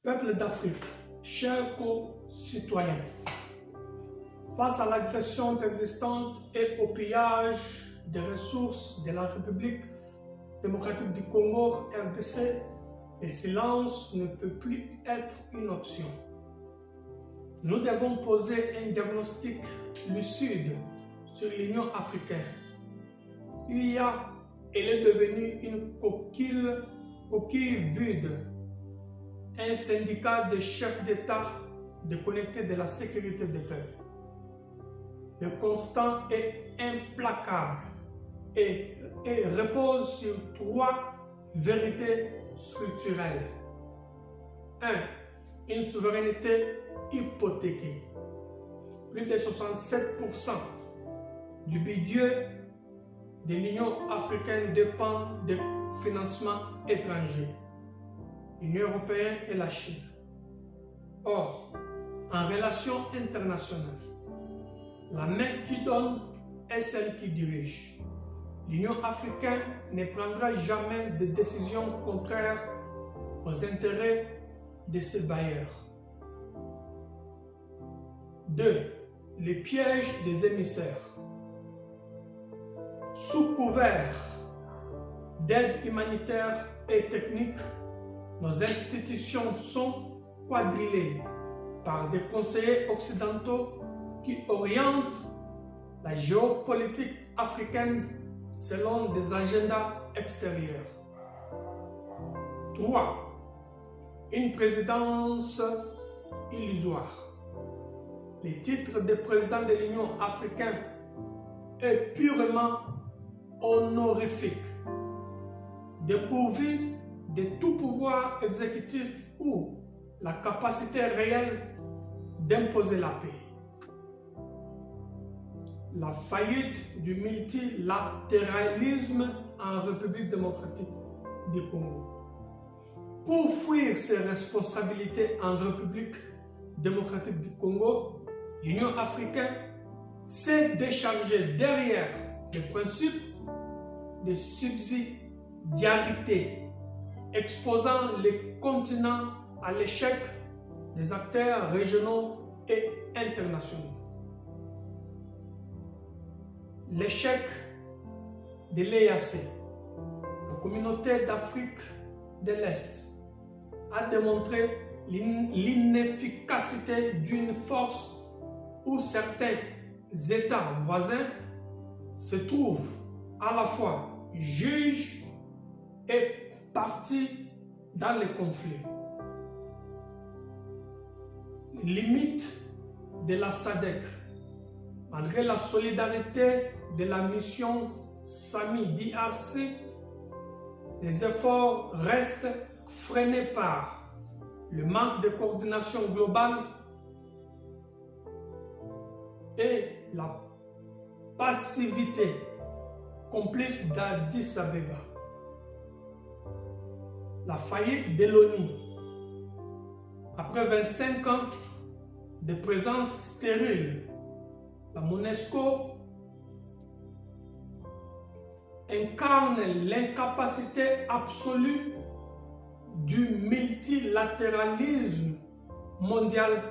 Peuple d'Afrique, chers concitoyens, face à l'agression persistante et au pillage des ressources de la République démocratique du Congo, RDC, le silence ne peut plus être une option. Nous devons poser un diagnostic lucide sur l'Union africaine. UIA, elle est devenue une coquille vide, un syndicat de chefs d'État déconnecté de la sécurité des peuples. Le constat est implacable et repose sur trois vérités structurelles. 1. Une souveraineté hypothéquée. Plus de 67% du budget de l'Union africaine dépend des financements étrangers, l'Union européenne et la Chine. Or, en relations internationales, la main qui donne est celle qui dirige. L'Union africaine ne prendra jamais de décisions contraires aux intérêts de ses bailleurs. 2. Les pièges des émissaires. Sous couvert d'aide humanitaire et technique, nos institutions sont quadrillées par des conseillers occidentaux qui orientent la géopolitique africaine selon des agendas extérieurs. 3. Une présidence illusoire. Le titre de président de l'Union africaine est purement honorifique, dépourvu de tout pouvoir exécutif ou la capacité réelle d'imposer la paix. La faillite du multilatéralisme en République démocratique du Congo. Pour fuir ses responsabilités en République démocratique du Congo, l'Union africaine s'est déchargée derrière le principe de subsidiarité, exposant les continents à l'échec des acteurs régionaux et internationaux. L'échec de l'EAC, la communauté d'Afrique de l'Est, a démontré l'inefficacité d'une force où certains États voisins se trouvent à la fois juges et parties dans le conflit. Limite de la SADC. Malgré la solidarité de la mission SAMI DRC, les efforts restent freinés par le manque de coordination globale et la passivité complice d'Addis Abeba. La faillite de l'ONU. Après 25 ans de présence stérile, la MONUSCO incarne l'incapacité absolue du multilatéralisme mondial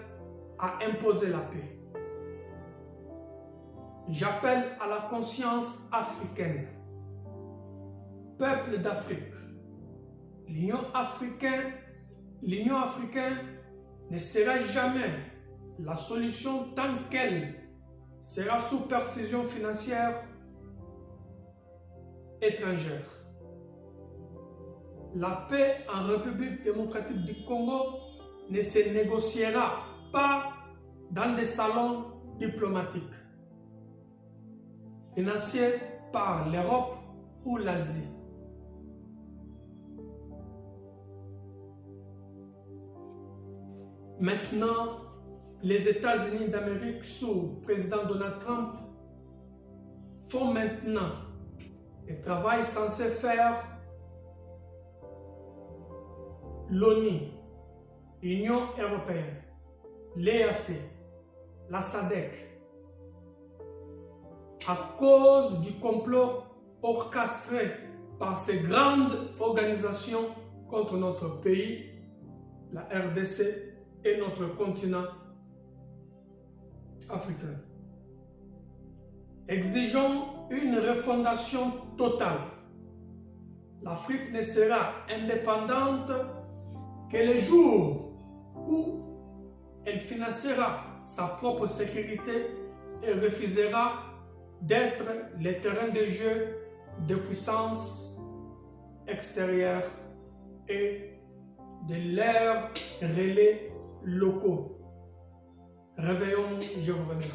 à imposer la paix. J'appelle à la conscience africaine. Peuple d'Afrique, l'Union africaine ne sera jamais la solution tant qu'elle sera sous perfusion financière étrangère. La paix en République démocratique du Congo ne se négociera pas dans des salons diplomatiques, financés par l'Europe ou l'Asie. Maintenant, les États-Unis d'Amérique sous président Donald Trump font maintenant le travail censé faire l'ONU, l'Union européenne, l'EAC, la SADC, à cause du complot orchestré par ces grandes organisations contre notre pays, la RDC et notre continent africain. Exigeons une refondation totale. L'Afrique ne sera indépendante que le jour où elle financera sa propre sécurité et refusera d'être le terrain de jeu de puissances extérieures et de leurs relais locaux. Réveillons, je vous remercie.